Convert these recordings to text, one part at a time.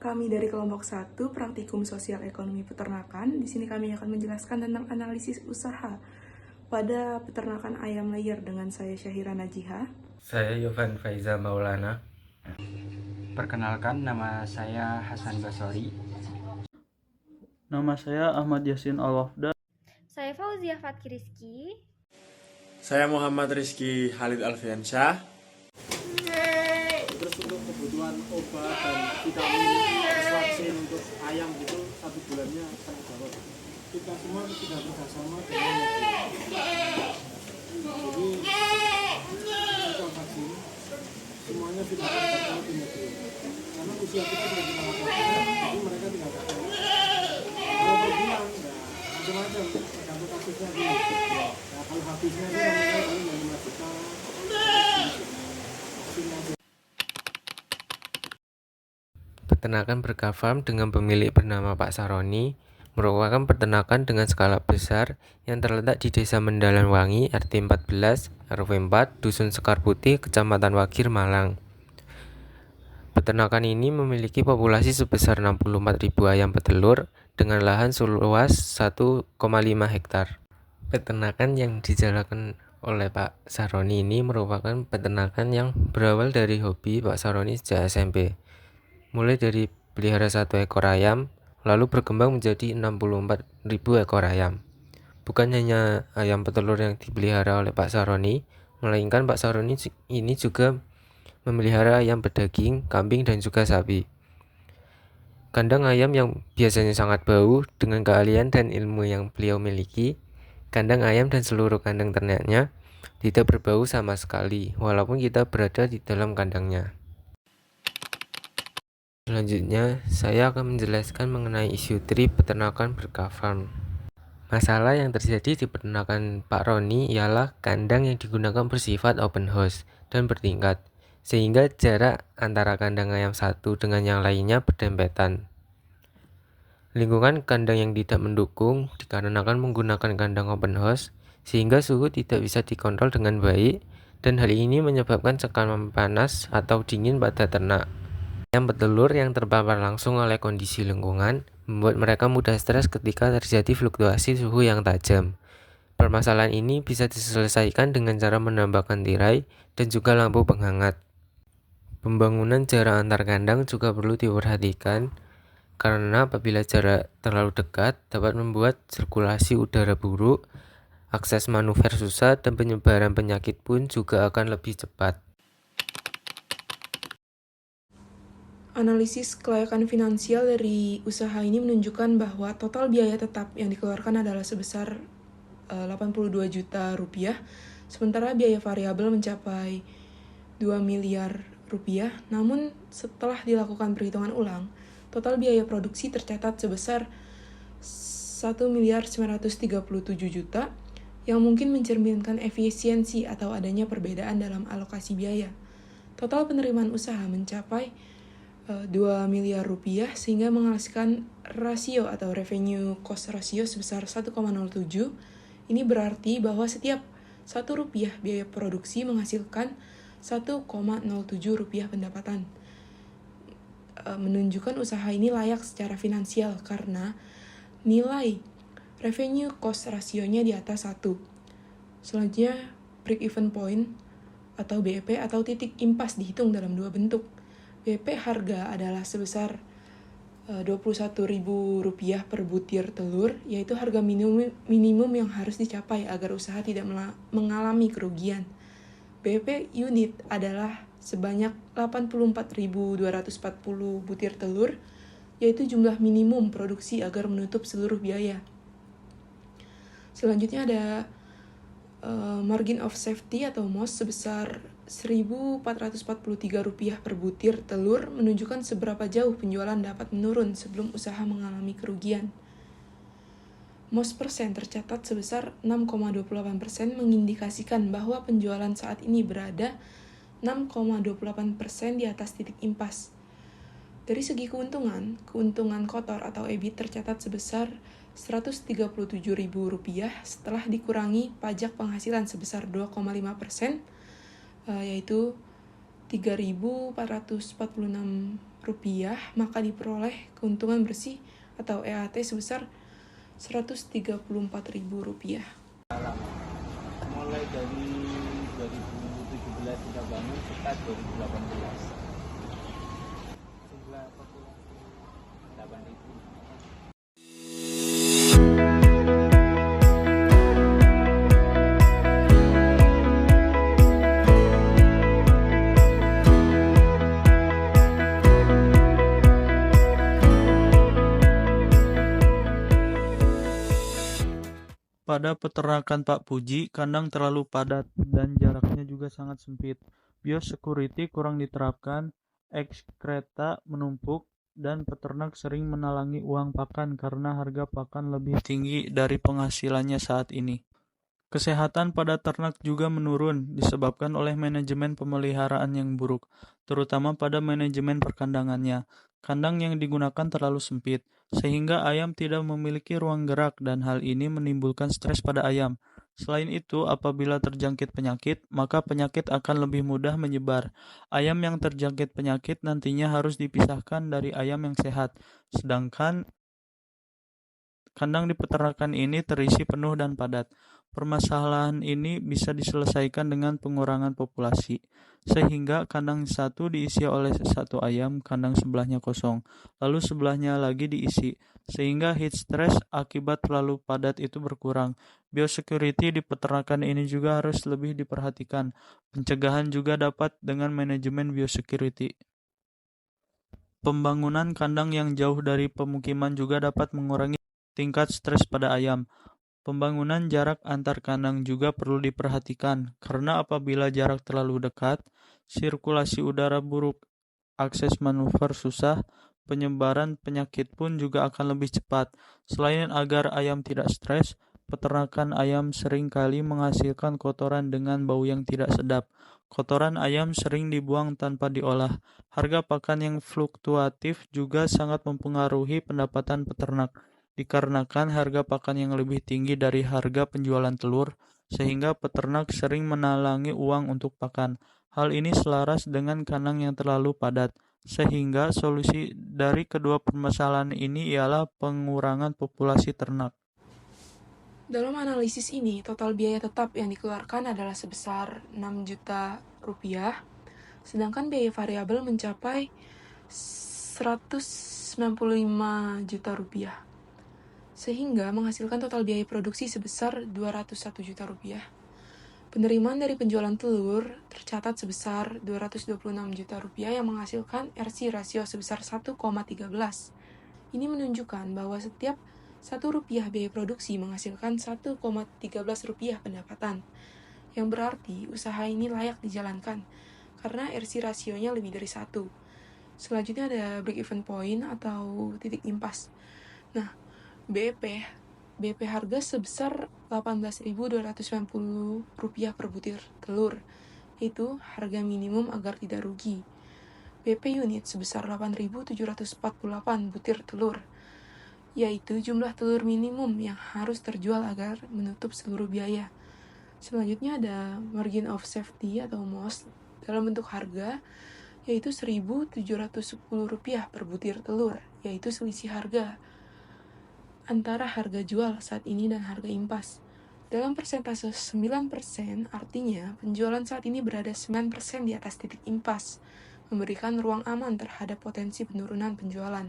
Kami dari kelompok 1 Praktikum Sosial Ekonomi Peternakan. Di sini kami akan menjelaskan tentang analisis usaha pada peternakan ayam layer dengan saya Syahira Najiha. Saya Yovan Faiza Maulana. Perkenalkan, nama saya Hasan Basori. Nama saya Ahmad Yasin Al-Wafda. Saya Fauzia Fatki Rizky. Saya Muhammad Rizky Halid Alfiansyah. Terus untuk kebutuhan obat dan vitamin vaksin untuk ayam itu 1 bulannya sangat jauh. Kita semua sudah bekerjasama dengan jadi untuk vaksin semuanya sudah tercatat di negeri. Karena usia kita sudah kita lakukan, jadi mereka tidak tahu. Kalau per bulan, macam-macam tergantung kasusnya dulu. Nah, kalau habisnya itu namanya 5 juta. Peternakan Berkah Farm dengan pemilik bernama Pak Saroni merupakan peternakan dengan skala besar yang terletak di Desa Mendalan Wangi, RT 14, RW 4, Dusun Sekar Putih, Kecamatan Wagir, Malang. Peternakan ini memiliki populasi sebesar 64.000 ayam petelur dengan lahan seluas 1,5 hektar. Peternakan yang dijalankan oleh Pak Saroni ini merupakan peternakan yang berawal dari hobi Pak Saroni sejak SMP. Mulai dari pelihara 1 ekor ayam, lalu berkembang menjadi 64.000 ekor ayam. Bukan hanya ayam petelur yang dipelihara oleh Pak Saroni, melainkan Pak Saroni ini juga memelihara ayam pedaging, kambing, dan juga sapi. Kandang ayam yang biasanya sangat bau dengan keahlian dan ilmu yang beliau miliki, kandang ayam dan seluruh kandang ternaknya tidak berbau sama sekali, walaupun kita berada di dalam kandangnya. Selanjutnya, saya akan menjelaskan mengenai isu tri peternakan Berkah Farm. Masalah yang terjadi di peternakan Pak Roni ialah kandang yang digunakan bersifat open house dan bertingkat, sehingga jarak antara kandang ayam satu dengan yang lainnya berdempetan. Lingkungan kandang yang tidak mendukung dikarenakan menggunakan kandang open house, sehingga suhu tidak bisa dikontrol dengan baik, dan hal ini menyebabkan tekanan panas atau dingin pada ternak. Ayam petelur yang terpapar langsung oleh kondisi lingkungan membuat mereka mudah stres ketika terjadi fluktuasi suhu yang tajam. Permasalahan ini bisa diselesaikan dengan cara menambahkan tirai dan juga lampu penghangat. Pembangunan jarak antar kandang juga perlu diperhatikan karena apabila jarak terlalu dekat dapat membuat sirkulasi udara buruk, akses manuver susah, dan penyebaran penyakit pun juga akan lebih cepat. Analisis kelayakan finansial dari usaha ini menunjukkan bahwa total biaya tetap yang dikeluarkan adalah sebesar 82 juta rupiah, sementara biaya variabel mencapai 2 miliar rupiah. Namun setelah dilakukan perhitungan ulang, total biaya produksi tercatat sebesar 1.937 juta yang mungkin mencerminkan efisiensi atau adanya perbedaan dalam alokasi biaya. Total penerimaan usaha mencapai 2 miliar rupiah sehingga menghasilkan rasio atau revenue cost ratio sebesar 1,07. Ini berarti bahwa setiap 1 rupiah biaya produksi menghasilkan 1,07 rupiah pendapatan. Menunjukkan usaha ini layak secara finansial karena nilai revenue cost rasionya di atas 1. Selanjutnya break even point atau BEP atau titik impas dihitung dalam 2 bentuk. BEP harga adalah sebesar Rp21.000 per butir telur, yaitu harga minimum yang harus dicapai agar usaha tidak mengalami kerugian. BEP unit adalah sebanyak 84.240 butir telur, yaitu jumlah minimum produksi agar menutup seluruh biaya. Selanjutnya ada margin of safety atau MOS sebesar Rp1.443 per butir telur, menunjukkan seberapa jauh penjualan dapat menurun sebelum usaha mengalami kerugian. MOS persen tercatat sebesar 6,28%, mengindikasikan bahwa penjualan saat ini berada 6,28% di atas titik impas. Dari segi keuntungan kotor atau EBIT tercatat sebesar Rp137.000 setelah dikurangi pajak penghasilan sebesar 2,5%, yaitu Rp3.446 rupiah, maka diperoleh keuntungan bersih atau EAT sebesar Rp134.000. Mulai dari 2017 kita bangun sekitar 2018. Jumlah populasi 8.000. Pada peternakan Pak Puji, kandang terlalu padat dan jaraknya juga sangat sempit. Biosecurity kurang diterapkan, ekskreta menumpuk, dan peternak sering menalangi uang pakan karena harga pakan lebih tinggi dari penghasilannya saat ini. Kesehatan pada ternak juga menurun disebabkan oleh manajemen pemeliharaan yang buruk, terutama pada manajemen perkandangannya. Kandang yang digunakan terlalu sempit, sehingga ayam tidak memiliki ruang gerak dan hal ini menimbulkan stres pada ayam. Selain itu, apabila terjangkit penyakit, maka penyakit akan lebih mudah menyebar. Ayam yang terjangkit penyakit nantinya harus dipisahkan dari ayam yang sehat, sedangkan kandang di peternakan ini terisi penuh dan padat. Permasalahan ini bisa diselesaikan dengan pengurangan populasi, sehingga kandang satu diisi oleh satu ayam, kandang sebelahnya kosong, lalu sebelahnya lagi diisi, sehingga heat stress akibat terlalu padat itu berkurang. Biosecurity di peternakan ini juga harus lebih diperhatikan. Pencegahan juga dapat dengan manajemen biosecurity. Pembangunan kandang yang jauh dari pemukiman juga dapat mengurangi tingkat stres pada ayam. Pembangunan jarak antar kandang juga perlu diperhatikan, karena apabila jarak terlalu dekat, sirkulasi udara buruk, akses manuver susah, penyebaran penyakit pun juga akan lebih cepat. Selain agar ayam tidak stres, peternakan ayam sering kali menghasilkan kotoran dengan bau yang tidak sedap. Kotoran ayam sering dibuang tanpa diolah. Harga pakan yang fluktuatif juga sangat mempengaruhi pendapatan peternak, dikarenakan harga pakan yang lebih tinggi dari harga penjualan telur, sehingga peternak sering menalangi uang untuk pakan. Hal ini selaras dengan kandang yang terlalu padat, sehingga solusi dari kedua permasalahan ini ialah pengurangan populasi ternak. Dalam analisis ini, total biaya tetap yang dikeluarkan adalah sebesar Rp6 juta, sedangkan biaya variabel mencapai Rp195 juta, sehingga menghasilkan total biaya produksi sebesar Rp201 juta. Penerimaan dari penjualan telur tercatat sebesar Rp226 juta yang menghasilkan RC rasio sebesar 1,13. Ini menunjukkan bahwa setiap Rp1 biaya produksi menghasilkan Rp1,13 pendapatan, yang berarti usaha ini layak dijalankan karena RC rasionya lebih dari 1. Selanjutnya ada break even point atau titik impas. Nah, BEP harga sebesar Rp18.290 per butir telur, itu harga minimum agar tidak rugi. BP unit sebesar 8.748 butir telur, yaitu jumlah telur minimum yang harus terjual agar menutup seluruh biaya. Selanjutnya ada margin of safety atau MOS dalam bentuk harga, yaitu Rp1.710 per butir telur, yaitu selisih harga antara harga jual saat ini dan harga impas. Dalam persentase 9%, artinya penjualan saat ini berada 9% di atas titik impas, memberikan ruang aman terhadap potensi penurunan penjualan.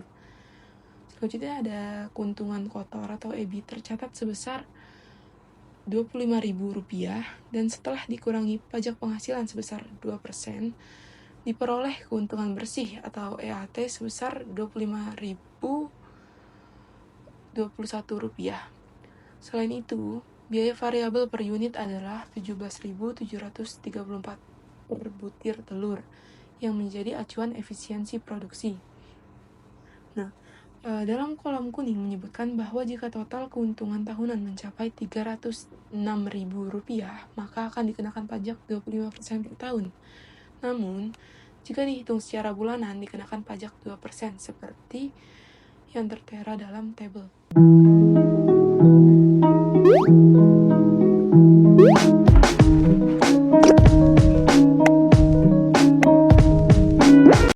Selanjutnya ada keuntungan kotor atau EBIT tercatat sebesar Rp25.000 dan setelah dikurangi pajak penghasilan sebesar 2%, diperoleh keuntungan bersih atau EAT sebesar Rp25.021. Selain itu, biaya variabel per unit adalah Rp17.734 per butir telur, yang menjadi acuan efisiensi produksi. Nah, dalam kolom kuning menyebutkan bahwa jika total keuntungan tahunan mencapai Rp306.000, maka akan dikenakan pajak 25% per tahun. Namun, jika dihitung secara bulanan, dikenakan pajak 2% seperti yang tertera dalam tabel.